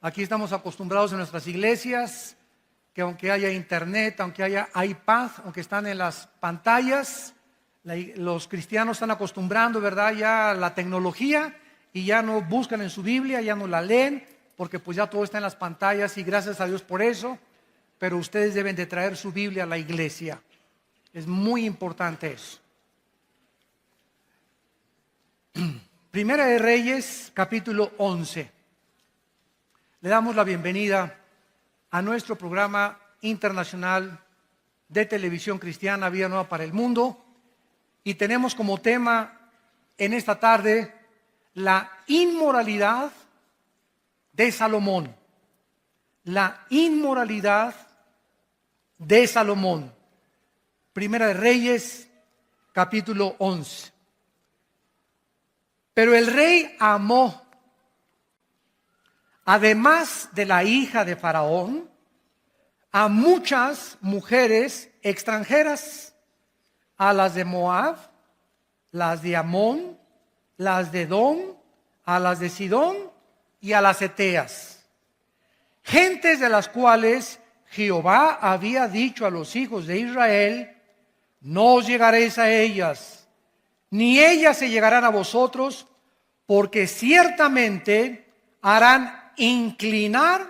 Aquí estamos acostumbrados en nuestras iglesias que aunque haya internet, aunque haya iPad, aunque están en las pantallas, los cristianos están acostumbrando, ¿verdad?, ya a la tecnología y ya no buscan en su Biblia, ya no la leen, porque pues ya todo está en las pantallas y gracias a Dios por eso. Pero ustedes deben de traer su Biblia a la iglesia. Es muy importante eso. Primera de Reyes, capítulo 11. Le damos la bienvenida a nuestro programa internacional de televisión cristiana, Vida Nueva para el Mundo. Y tenemos como tema en esta tarde la inmoralidad de Salomón. La inmoralidad de Salomón. Primera de Reyes, capítulo 11. Pero el rey amó, además de la hija de Faraón, a muchas mujeres extranjeras, a las de Moab, las de Amón, las de Edom, a las de Sidón y a las Eteas, gentes de las cuales Jehová había dicho a los hijos de Israel: no os llegaréis a ellas, ni ellas se llegarán a vosotros, porque ciertamente harán inclinar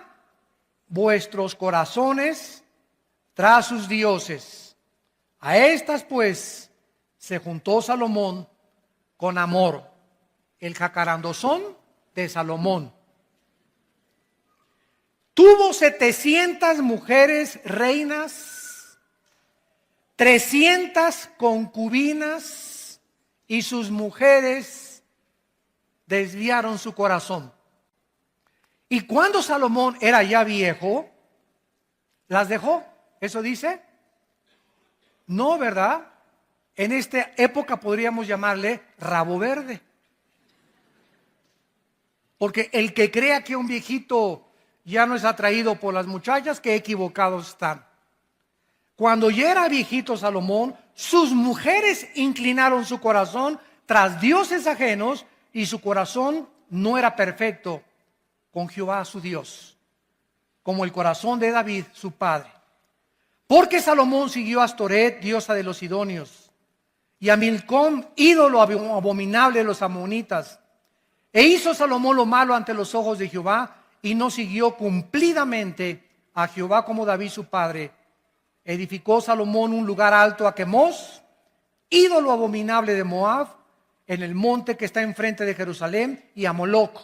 vuestros corazones tras sus dioses. A estas pues se juntó Salomón con Amor, el jacarandozón de Salomón. Tuvo 700 mujeres reinas, 300 concubinas, y sus mujeres desviaron su corazón. Y cuando Salomón era ya viejo, las dejó. ¿Eso dice? No, ¿verdad? En esta época podríamos llamarle rabo verde. Porque el que crea que un viejito ya no es atraído por las muchachas, qué equivocados están. Cuando ya era viejito Salomón, sus mujeres inclinaron su corazón tras dioses ajenos y su corazón no era perfecto con Jehová su Dios, como el corazón de David su padre. Porque Salomón siguió a Astoret, diosa de los sidonios, y a Milcom, ídolo abominable de los amonitas. E hizo Salomón lo malo ante los ojos de Jehová, y no siguió cumplidamente a Jehová como David su padre. Edificó Salomón un lugar alto a Quemos, ídolo abominable de Moab, en el monte que está enfrente de Jerusalén, y a Moloc,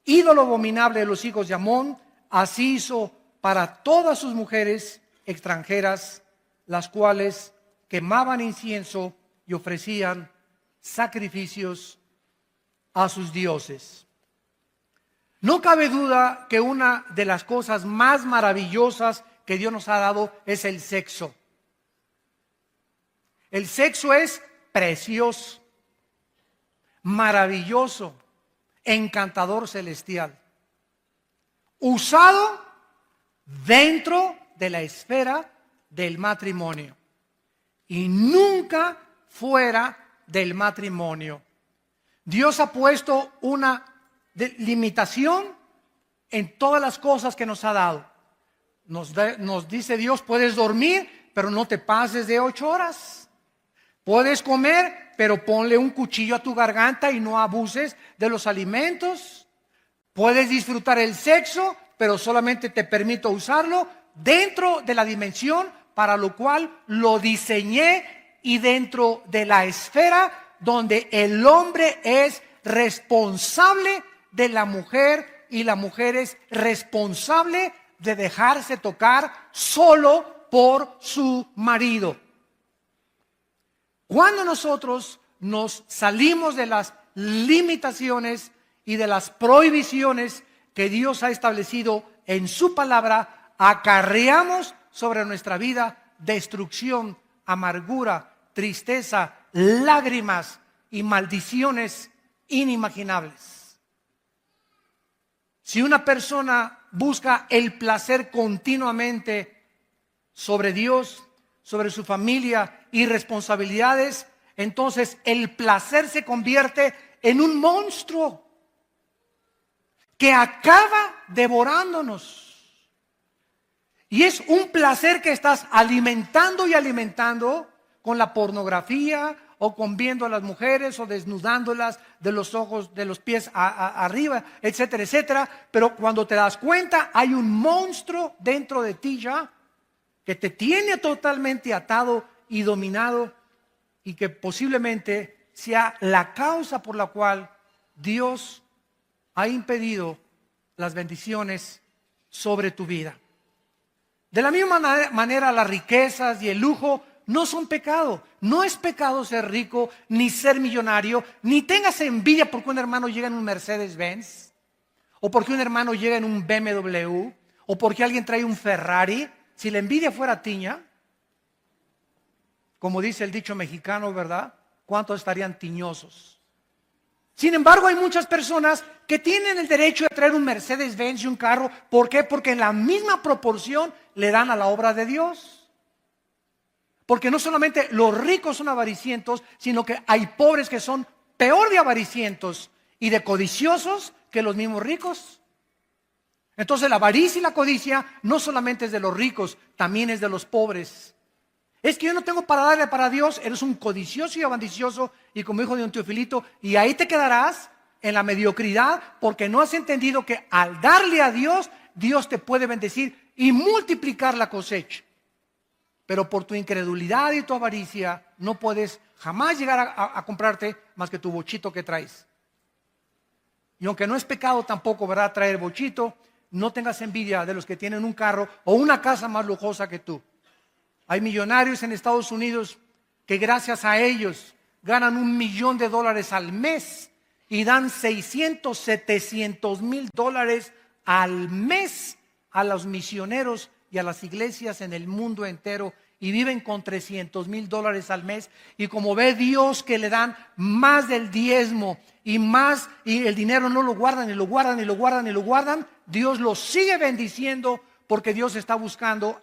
ídolo abominable de los hijos de Amón. Así hizo para todas sus mujeres extranjeras, las cuales quemaban incienso y ofrecían sacrificios a sus dioses. No cabe duda que una de las cosas más maravillosas que Dios nos ha dado es el sexo. El sexo es precioso, maravilloso, encantador, celestial, usado dentro de la esfera del matrimonio y nunca fuera del matrimonio. Dios ha puesto una limitación en todas las cosas que nos ha dado. Nos dice Dios: puedes dormir, pero no te pases de 8 horas. Puedes comer, pero ponle un cuchillo a tu garganta y no abuses de los alimentos. Puedes disfrutar el sexo, pero solamente te permito usarlo dentro de la dimensión para lo cual lo diseñé y dentro de la esfera donde el hombre es responsable de la mujer y la mujer es responsable de dejarse tocar solo por su marido. Cuando nosotros nos salimos de las limitaciones y de las prohibiciones que Dios ha establecido en su palabra, acarreamos sobre nuestra vida destrucción, amargura, tristeza, lágrimas y maldiciones inimaginables. Si una persona busca el placer continuamente sobre Dios, sobre su familia y responsabilidades, entonces el placer se convierte en un monstruo que acaba devorándonos. Y es un placer que estás alimentando y alimentando con la pornografía o con viendo a las mujeres o desnudándolas de los ojos, de los pies arriba, etcétera, etcétera. Pero cuando te das cuenta, hay un monstruo dentro de ti ya que te tiene totalmente atado y dominado y que posiblemente sea la causa por la cual Dios ha impedido las bendiciones sobre tu vida. De la misma manera, las riquezas y el lujo no son pecado. No es pecado ser rico, ni ser millonario, ni tengas envidia porque un hermano llega en un Mercedes-Benz, o porque un hermano llega en un BMW, o porque alguien trae un Ferrari. Si la envidia fuera tiña, como dice el dicho mexicano, ¿verdad? ¿Cuántos estarían tiñosos? Sin embargo, hay muchas personas que tienen el derecho de traer un Mercedes-Benz y un carro. ¿Por qué? Porque en la misma proporción le dan a la obra de Dios. Porque no solamente los ricos son avaricientos, sino que hay pobres que son peor de avaricientos y de codiciosos que los mismos ricos. Entonces la avaricia y la codicia no solamente es de los ricos, también es de los pobres. Es que yo no tengo para darle para Dios, eres un codicioso y ambicioso, y como dijo don Teofilito, y ahí te quedarás en la mediocridad porque no has entendido que al darle a Dios, Dios te puede bendecir y multiplicar la cosecha. Pero por tu incredulidad y tu avaricia no puedes jamás llegar a comprarte más que tu bochito que traes. Y aunque no es pecado tampoco, ¿verdad?, traer bochito, no tengas envidia de los que tienen un carro o una casa más lujosa que tú. Hay millonarios en Estados Unidos que gracias a ellos ganan $1 millón al mes y dan 600, 700 mil dólares al mes a los misioneros y a las iglesias en el mundo entero, y viven con 300 mil dólares al mes. Y como ve Dios que le dan más del diezmo y más, y el dinero no lo guardan y lo guardan y lo guardan y lo guardan, Dios los sigue bendiciendo porque Dios está buscando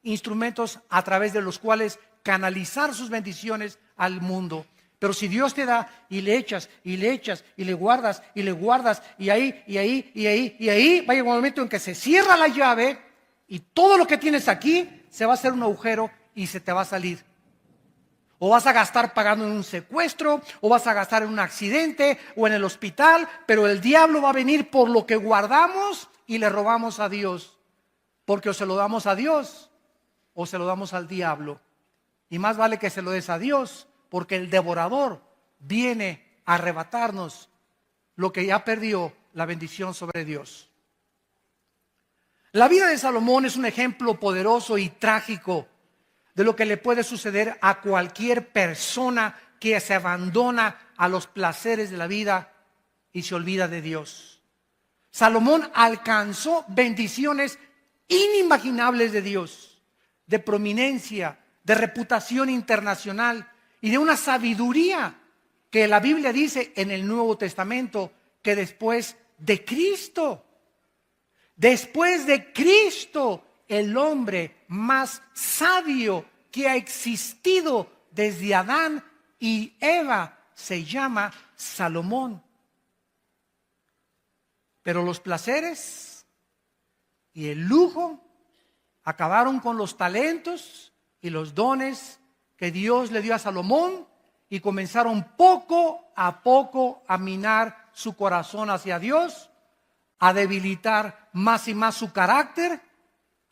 instrumentos a través de los cuales canalizar sus bendiciones al mundo. Pero si Dios te da y le echas y le echas y le guardas y le guardas y ahí va a llegar un momento en que se cierra la llave y todo lo que tienes aquí se va a hacer un agujero y se te va a salir. O vas a gastar pagando en un secuestro, o vas a gastar en un accidente o en el hospital, pero el diablo va a venir por lo que guardamos y le robamos a Dios. Porque o se lo damos a Dios o se lo damos al diablo. Y más vale que se lo des a Dios, porque el devorador viene a arrebatarnos lo que ya perdió, la bendición sobre Dios. La vida de Salomón es un ejemplo poderoso y trágico de lo que le puede suceder a cualquier persona que se abandona a los placeres de la vida y se olvida de Dios. Salomón alcanzó bendiciones inimaginables de Dios, de prominencia, de reputación internacional y de una sabiduría que la Biblia dice en el Nuevo Testamento que después de Cristo, el hombre más sabio que ha existido desde Adán y Eva se llama Salomón. Pero los placeres y el lujo acabaron con los talentos y los dones que Dios le dio a Salomón y comenzaron poco a poco a minar su corazón hacia Dios, a debilitar más y más su carácter,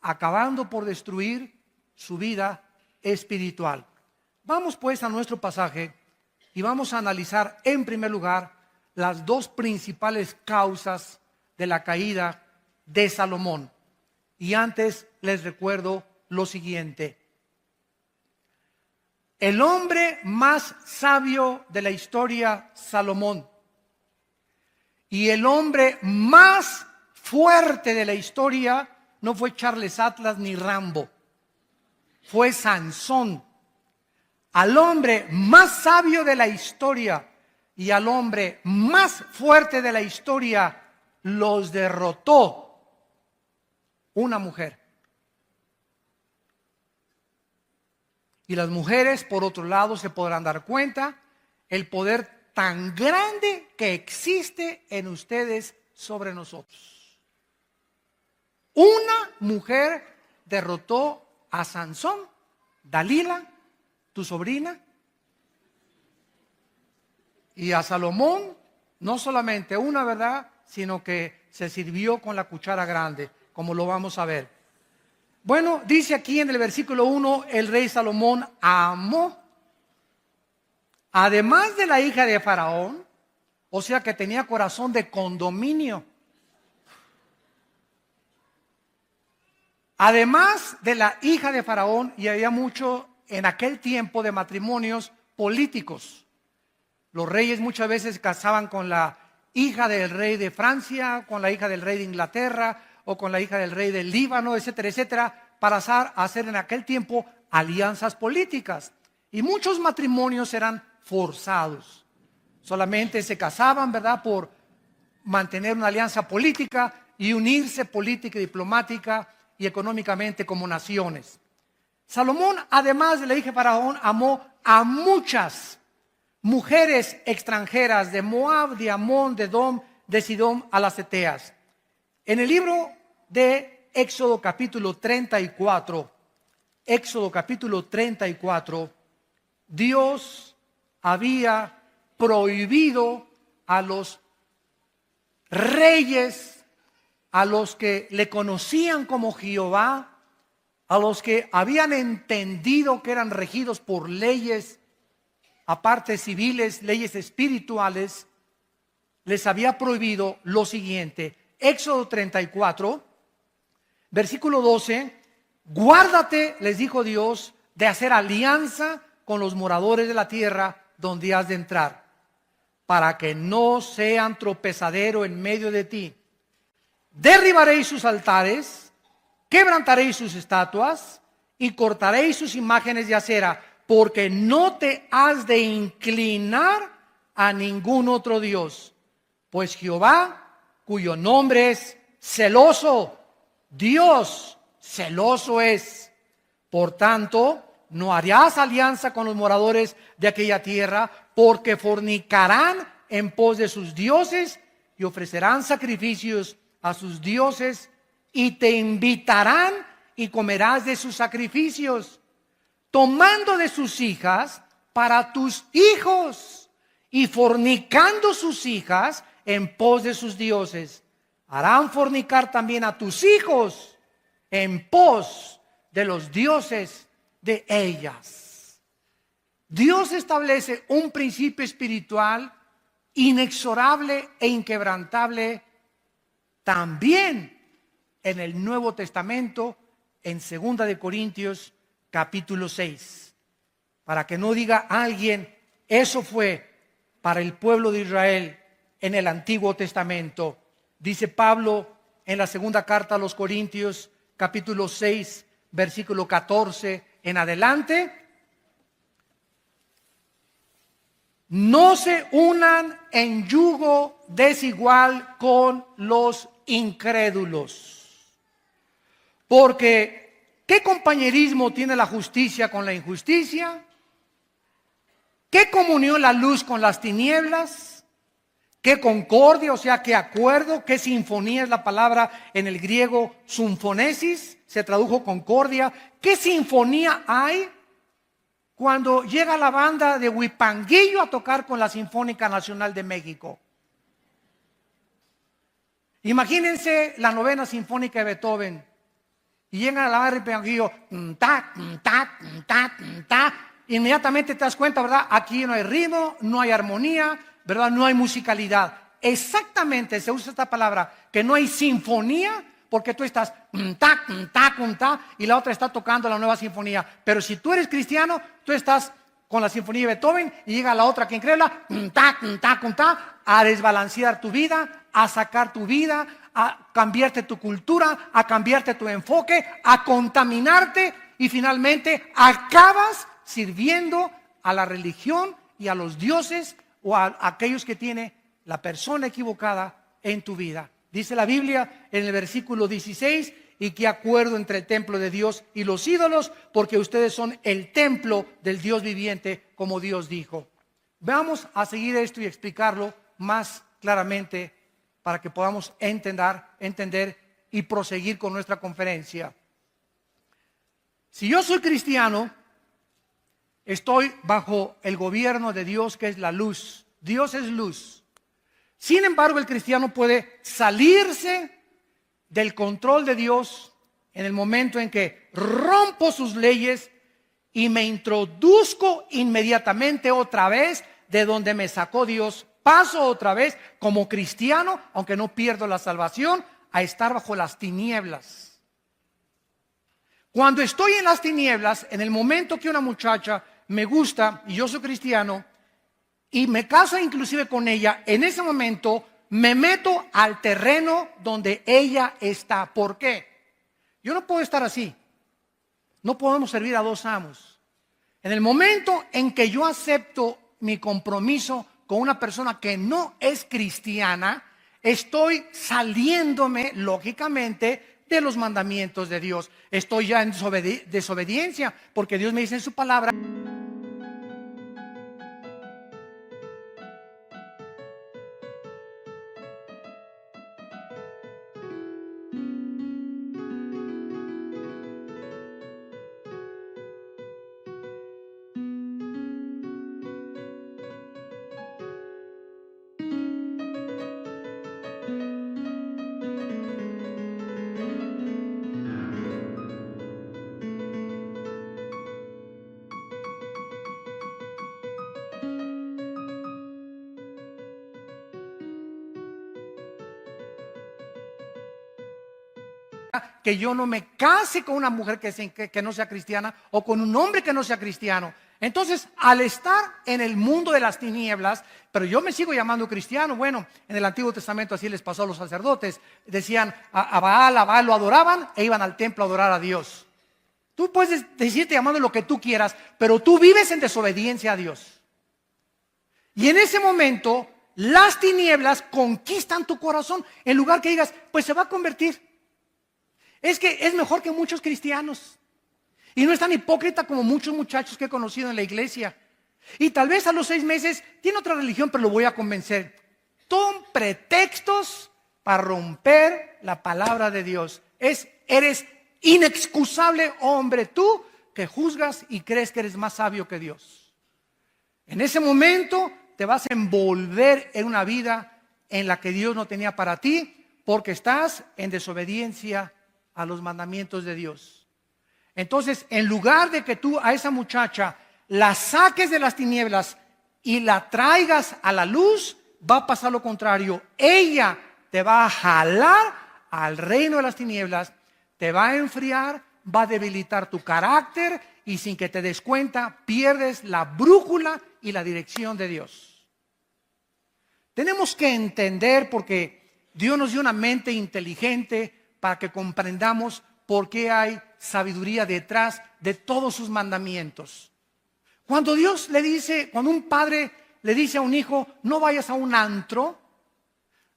acabando por destruir su vida espiritual. Vamos pues a nuestro pasaje y vamos a analizar en primer lugar las dos principales causas de la caída de Salomón. Y antes les recuerdo lo siguiente. El hombre más sabio de la historia, Salomón, y el hombre más fuerte de la historia no fue Charles Atlas ni Rambo, fue Sansón. Al hombre más sabio de la historia y al hombre más fuerte de la historia los derrotó una mujer. Y las mujeres, por otro lado, se podrán dar cuenta el poder tan grande que existe en ustedes sobre nosotros. Una mujer derrotó a Sansón, Dalila, tu sobrina, y a Salomón, no solamente una, ¿verdad?, sino que se sirvió con la cuchara grande, como lo vamos a ver. Bueno, dice aquí en el versículo 1, el rey Salomón amó, además de la hija de Faraón, o sea que tenía corazón de condominio. Además de la hija de Faraón, y había mucho en aquel tiempo de matrimonios políticos. Los reyes muchas veces se casaban con la hija del rey de Francia, con la hija del rey de Inglaterra, o con la hija del rey del Líbano, etcétera, etcétera, para hacer en aquel tiempo alianzas políticas. Y muchos matrimonios eran forzados. Solamente se casaban, ¿verdad?, por mantener una alianza política y unirse política y diplomática y económicamente como naciones. Salomón, además de la hija de Faraón, amó a muchas mujeres extranjeras de Moab, de Amón, de Edom, de Sidón, a las Eteas. En el libro de Éxodo capítulo 34, Dios había prohibido a los reyes, a los que le conocían como Jehová, a los que habían entendido que eran regidos por leyes, aparte civiles, leyes espirituales, les había prohibido lo siguiente. Éxodo 34, versículo 12, guárdate, les dijo Dios, de hacer alianza con los moradores de la tierra donde has de entrar, para que no sean tropezadero en medio de ti. Derribaréis sus altares, quebrantaréis sus estatuas y cortaréis sus imágenes de acera, porque no te has de inclinar a ningún otro Dios, pues Jehová, cuyo nombre es celoso, Dios celoso es. Por tanto, no harás alianza con los moradores de aquella tierra, porque fornicarán en pos de sus dioses y ofrecerán sacrificios a sus dioses y te invitarán y comerás de sus sacrificios, tomando de sus hijas para tus hijos y fornicando sus hijas en pos de sus dioses. Harán fornicar también a tus hijos en pos de los dioses de ellas. Dios establece un principio espiritual inexorable e inquebrantable también en el Nuevo Testamento, en 2 de Corintios capítulo 6. Para que no diga alguien, eso fue para el pueblo de Israel en el Antiguo Testamento. Dice Pablo en la segunda carta a los Corintios capítulo 6, versículo 14 en adelante: no se unan en yugo desigual con los incrédulos, porque ¿qué compañerismo tiene la justicia con la injusticia? ¿Qué comunión la luz con las tinieblas? ¿Qué concordia, o sea, qué acuerdo? ¿Qué sinfonía es la palabra en el griego sinfonesis? Se tradujo concordia. ¿Qué sinfonía hay cuando llega la banda de Huipanguillo a tocar con la Sinfónica Nacional de México? Imagínense la novena sinfónica de Beethoven y llegan a la banda de Huipanguillo, inmediatamente te das cuenta, ¿verdad? Aquí no hay ritmo, no hay armonía, ¿verdad? No hay musicalidad. Exactamente, se usa esta palabra, que no hay sinfonía, porque tú estás y la otra está tocando la nueva sinfonía. Pero si tú eres cristiano, tú estás con la sinfonía de Beethoven y llega la otra que increíbla, a desbalancear tu vida, a sacar tu vida, a cambiarte tu cultura, a cambiarte tu enfoque, a contaminarte y finalmente acabas sirviendo a la religión y a los dioses o a aquellos que tiene la persona equivocada en tu vida. Dice la Biblia en el versículo 16, y qué acuerdo entre el templo de Dios y los ídolos, porque ustedes son el templo del Dios viviente, como Dios dijo. Vamos a seguir esto y explicarlo más claramente para que podamos entender y proseguir con nuestra conferencia. Si yo soy cristiano, estoy bajo el gobierno de Dios, que es la luz. Dios es luz. Sin embargo, el cristiano puede salirse del control de Dios en el momento en que rompo sus leyes y me introduzco inmediatamente otra vez de donde me sacó Dios. Paso otra vez como cristiano, aunque no pierdo la salvación, a estar bajo las tinieblas. Cuando estoy en las tinieblas, en el momento que una muchacha me gusta y yo soy cristiano y me caso inclusive con ella, en ese momento me meto al terreno donde ella está. ¿Por qué? Yo no puedo estar así. No podemos servir a dos amos. En el momento en que yo acepto mi compromiso con una persona que no es cristiana, estoy saliéndome lógicamente de los mandamientos de Dios. Estoy ya en desobediencia, porque Dios me dice en su palabra que yo no me case con una mujer que no sea cristiana o con un hombre que no sea cristiano. Entonces, al estar en el mundo de las tinieblas, pero yo me sigo llamando cristiano. Bueno, en el Antiguo Testamento así les pasó a los sacerdotes. Decían a Baal lo adoraban e iban al templo a adorar a Dios. Tú puedes decirte llamando lo que tú quieras, pero tú vives en desobediencia a Dios. Y en ese momento, las tinieblas conquistan tu corazón. En lugar que digas, pues se va a convertir. Es que es mejor que muchos cristianos. Y no es tan hipócrita como muchos muchachos que he conocido en la iglesia. Y tal vez a los 6 meses tiene otra religión, pero lo voy a convencer. Son pretextos para romper la palabra de Dios. Eres inexcusable hombre tú que juzgas y crees que eres más sabio que Dios. En ese momento te vas a envolver en una vida en la que Dios no tenía para ti, porque estás en desobediencia a los mandamientos de Dios. Entonces, en lugar de que tú a esa muchacha la saques de las tinieblas y la traigas a la luz, va a pasar lo contrario. Ella te va a jalar al reino de las tinieblas, te va a enfriar, va a debilitar tu carácter y sin que te des cuenta pierdes la brújula y la dirección de Dios. Tenemos que entender, porque Dios nos dio una mente inteligente para que comprendamos por qué hay sabiduría detrás de todos sus mandamientos. Cuando Dios le dice, cuando un padre le dice a un hijo, no vayas a un antro,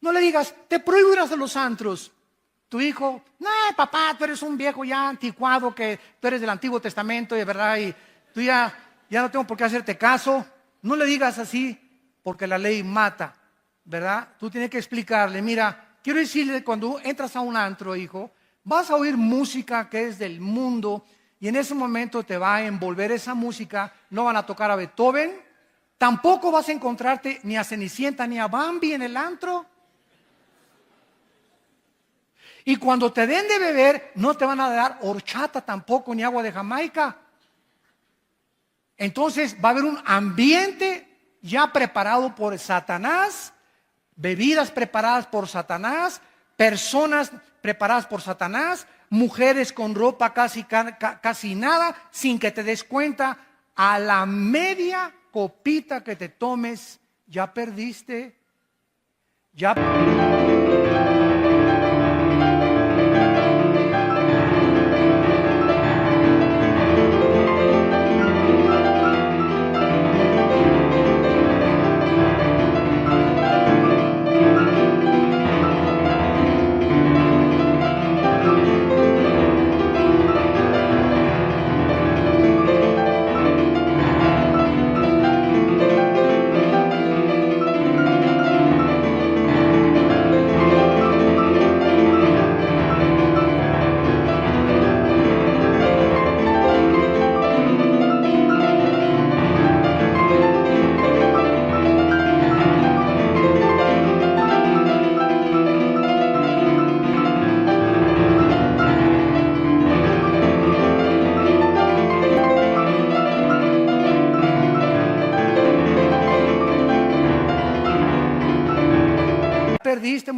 no le digas, te prohíbo ir a los antros. Tu hijo, no, papá, tú eres un viejo ya anticuado, que tú eres del Antiguo Testamento, de verdad, y tú ya no tengo por qué hacerte caso. No le digas así, porque la ley mata, ¿verdad? Tú tienes que explicarle, mira, quiero decirle, cuando entras a un antro, hijo, vas a oír música que es del mundo y en ese momento te va a envolver esa música. No van a tocar a Beethoven, tampoco vas a encontrarte ni a Cenicienta ni a Bambi en el antro. Y cuando te den de beber, no te van a dar horchata tampoco, ni agua de Jamaica. Entonces va a haber un ambiente ya preparado por Satanás, bebidas preparadas por Satanás, personas preparadas por Satanás, mujeres con ropa casi nada, sin que te des cuenta. A la media copita que te tomes, ya perdiste.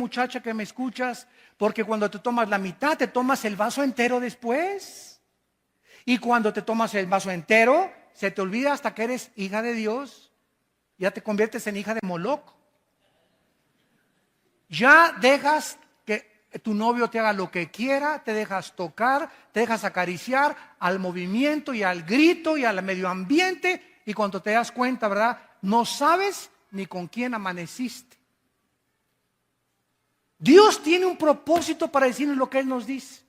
muchacha que me escuchas, porque cuando te tomas la mitad, te tomas el vaso entero después. Y cuando te tomas el vaso entero, se te olvida hasta que eres hija de Dios. Ya te conviertes en hija de Moloch. Ya dejas que tu novio te haga lo que quiera, te dejas tocar, te dejas acariciar al movimiento y al grito y al medio ambiente. Y cuando te das cuenta, ¿verdad? No sabes ni con quién amaneciste. Dios tiene un propósito para decirnos lo que Él nos dice.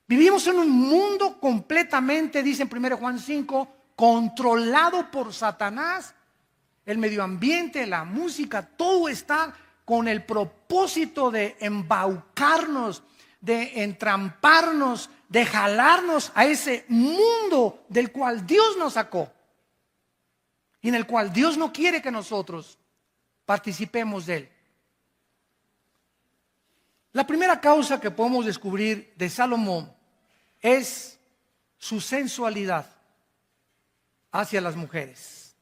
Vivimos en un mundo completamente, dice en 1 Juan 5, controlado por Satanás. El medio ambiente, la música, todo está con el propósito de embaucarnos, de entramparnos, de jalarnos a ese mundo del cual Dios nos sacó y en el cual Dios no quiere que nosotros participemos de él. La primera causa que podemos descubrir de Salomón es su sensualidad hacia las mujeres.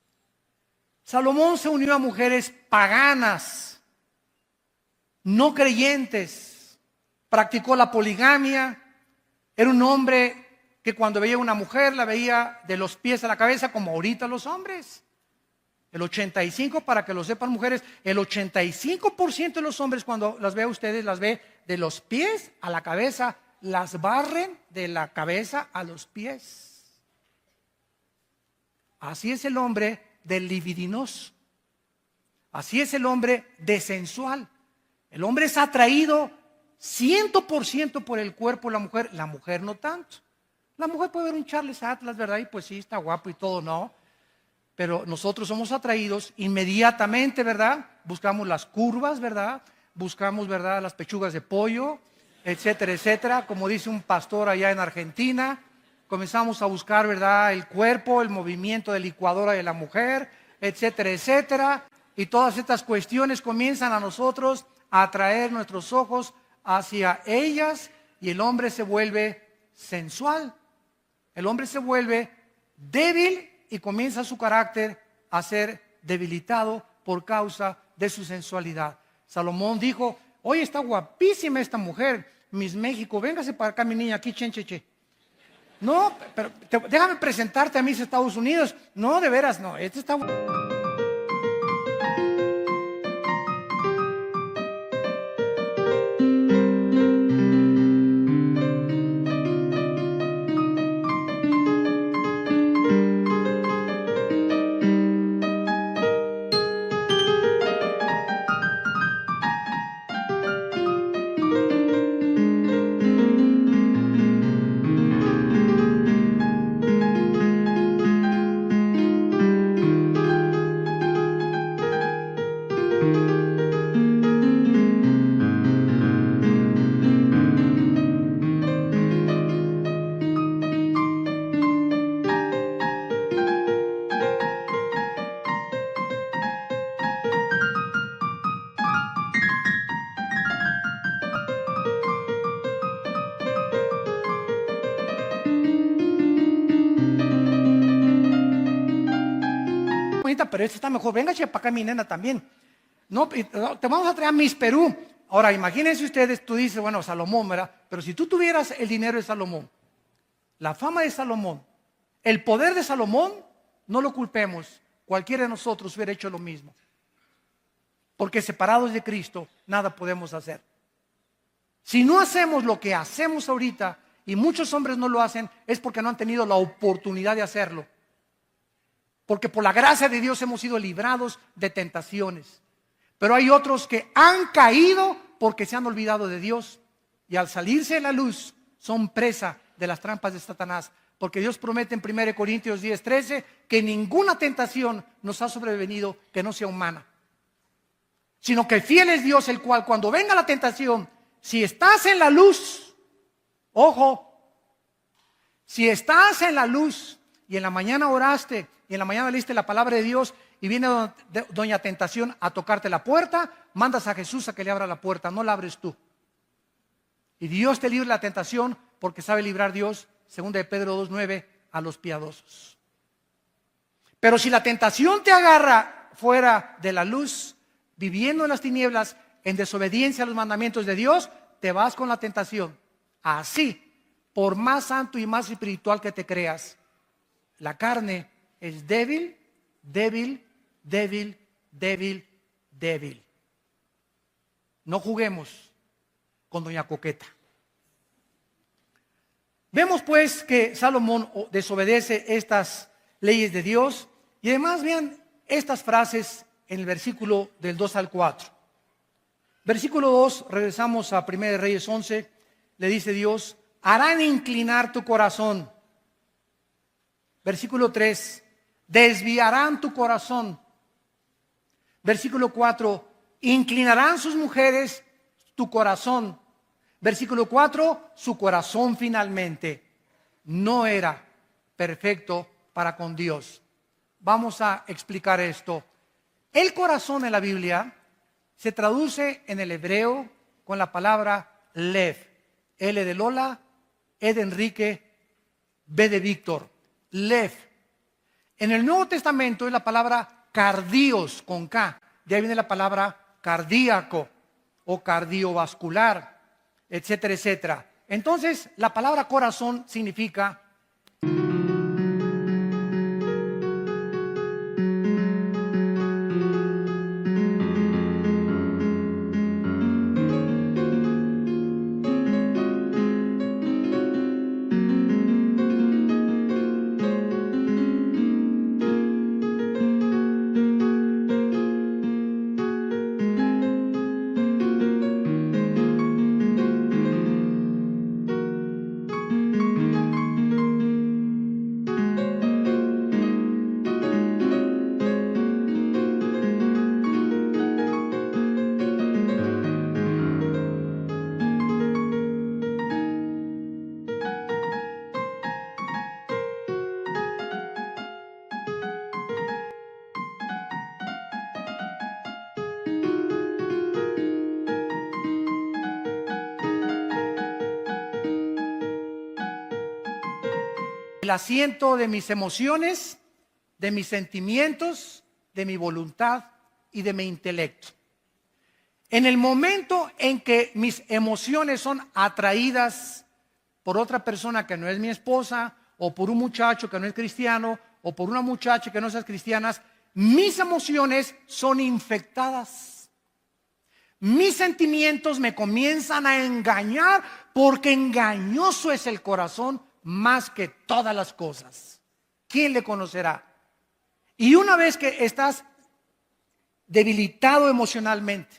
Salomón se unió a mujeres paganas, no creyentes, practicó la poligamia, era un hombre que cuando veía a una mujer la veía de los pies a la cabeza como ahorita los hombres. El 85%, para que lo sepan mujeres, el 85% de los hombres cuando las ve a ustedes, las ve de los pies a la cabeza, las barren de la cabeza a los pies. Así es el hombre del libidinoso. Así es el hombre desensual. El hombre es atraído 100% por el cuerpo de la mujer no tanto. La mujer puede ver un Charles Atlas, ¿verdad? Y pues sí, está guapo y todo, ¿no? Pero nosotros somos atraídos inmediatamente, ¿verdad? Buscamos las curvas, ¿verdad? Buscamos, ¿verdad? Las pechugas de pollo, etcétera, etcétera. Como dice un pastor allá en Argentina, comenzamos a buscar, ¿verdad? El cuerpo, el movimiento de licuadora de la mujer, etcétera, etcétera. Y todas estas cuestiones comienzan a nosotros a atraer nuestros ojos hacia ellas y el hombre se vuelve sensual. El hombre se vuelve débil y comienza su carácter a ser debilitado por causa de su sensualidad. Salomón dijo, oye, está guapísima esta mujer, Miss México, véngase para acá mi niña, aquí chencheche. No, pero déjame presentarte a Miss Estados Unidos. No, de veras, no, este está bonita, pero esta está mejor. Véngase para acá mi nena también. No, te vamos a traer a Miss Perú. Ahora, imagínense ustedes, tú dices, bueno, Salomón, ¿verdad? Pero si tú tuvieras el dinero de Salomón, la fama de Salomón, el poder de Salomón, no lo culpemos. Cualquiera de nosotros hubiera hecho lo mismo. Porque separados de Cristo, nada podemos hacer. Si no hacemos lo que hacemos ahorita, y muchos hombres no lo hacen, es porque no han tenido la oportunidad de hacerlo. Porque por la gracia de Dios hemos sido librados de tentaciones. Pero hay otros que han caído porque se han olvidado de Dios. Y al salirse de la luz, son presa de las trampas de Satanás. Porque Dios promete en 1 Corintios 10:13 que ninguna tentación nos ha sobrevenido que no sea humana. Sino que fiel es Dios, el cual cuando venga la tentación, si estás en la luz, ojo, si estás en la luz y en la mañana oraste y en la mañana leíste la palabra de Dios y viene doña tentación a tocarte la puerta, mandas a Jesús a que le abra la puerta, no la abres tú. Y Dios te libre la tentación porque sabe librar Dios, 2 de Pedro 2:9, a los piadosos. Pero si la tentación te agarra fuera de la luz, viviendo en las tinieblas, en desobediencia a los mandamientos de Dios, te vas con la tentación. Así, por más santo y más espiritual que te creas, la carne es débil, débil, débil, débil, débil. No juguemos con doña Coqueta. Vemos pues que Salomón desobedece estas leyes de Dios y además vean estas frases en el versículo del 2 al 4. Versículo 2, regresamos a 1 Reyes 11, le dice Dios, harán inclinar tu corazón. Versículo 3, desviarán tu corazón. Versículo 4, inclinarán sus mujeres tu corazón. Versículo 4, su corazón finalmente no era perfecto para con Dios. Vamos a explicar esto. El corazón en la Biblia se traduce en el hebreo con la palabra lev. L de Lola, E de Enrique, B de Víctor. Lev. En el Nuevo Testamento es la palabra cardios con K. De ahí viene la palabra cardíaco o cardiovascular, etcétera, etcétera. Entonces, la palabra corazón significa el asiento de mis emociones, de mis sentimientos, de mi voluntad y de mi intelecto. En el momento en que mis emociones son atraídas por otra persona que no es mi esposa, o por un muchacho que no es cristiano, o por una muchacha que no es cristiana, mis emociones son infectadas. Mis sentimientos me comienzan a engañar porque engañoso es el corazón más que todas las cosas. ¿Quién le conocerá? Y una vez que estás debilitado emocionalmente,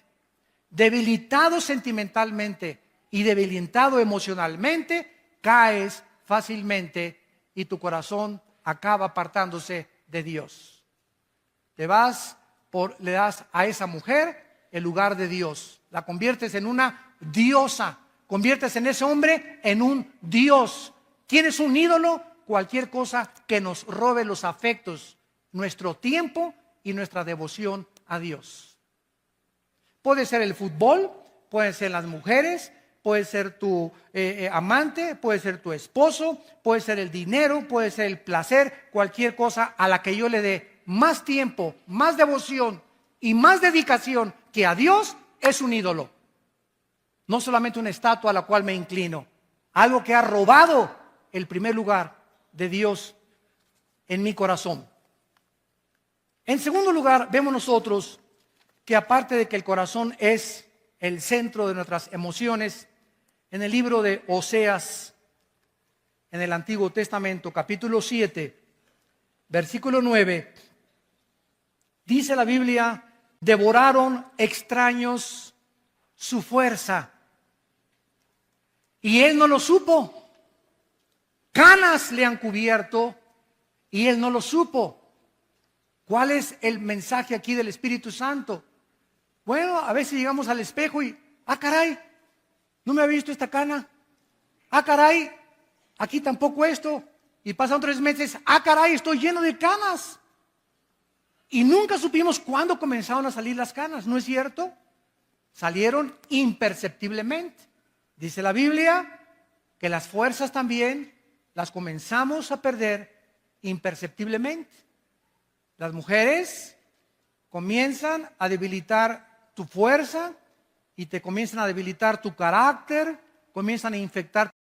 debilitado sentimentalmente y debilitado emocionalmente, caes fácilmente y tu corazón acaba apartándose de Dios. Le das a esa mujer el lugar de Dios, la conviertes en una diosa, conviertes en ese hombre en un dios. ¿Quién es un ídolo? Cualquier cosa que nos robe los afectos, nuestro tiempo y nuestra devoción a Dios. Puede ser el fútbol, pueden ser las mujeres, puede ser tu amante, puede ser tu esposo, puede ser el dinero, puede ser el placer, cualquier cosa a la que yo le dé más tiempo, más devoción y más dedicación que a Dios es un ídolo. No solamente una estatua a la cual me inclino, algo que ha robado el primer lugar de Dios en mi corazón. En segundo lugar, vemos nosotros que aparte de que el corazón es el centro de nuestras emociones, en el libro de Oseas, en el Antiguo Testamento, capítulo 7, versículo 9, dice la Biblia, devoraron extraños su fuerza, y él no lo supo. Canas le han cubierto y él no lo supo. ¿Cuál es el mensaje aquí del Espíritu Santo? Bueno, a veces llegamos al espejo y, caray, no me había visto esta cana. Caray, aquí tampoco esto. Y pasan 3 meses, caray, estoy lleno de canas. Y nunca supimos cuándo comenzaron a salir las canas, ¿no es cierto? Salieron imperceptiblemente. Dice la Biblia que las fuerzas también las comenzamos a perder imperceptiblemente. Las mujeres comienzan a debilitar tu fuerza y te comienzan a debilitar tu carácter, comienzan a infectar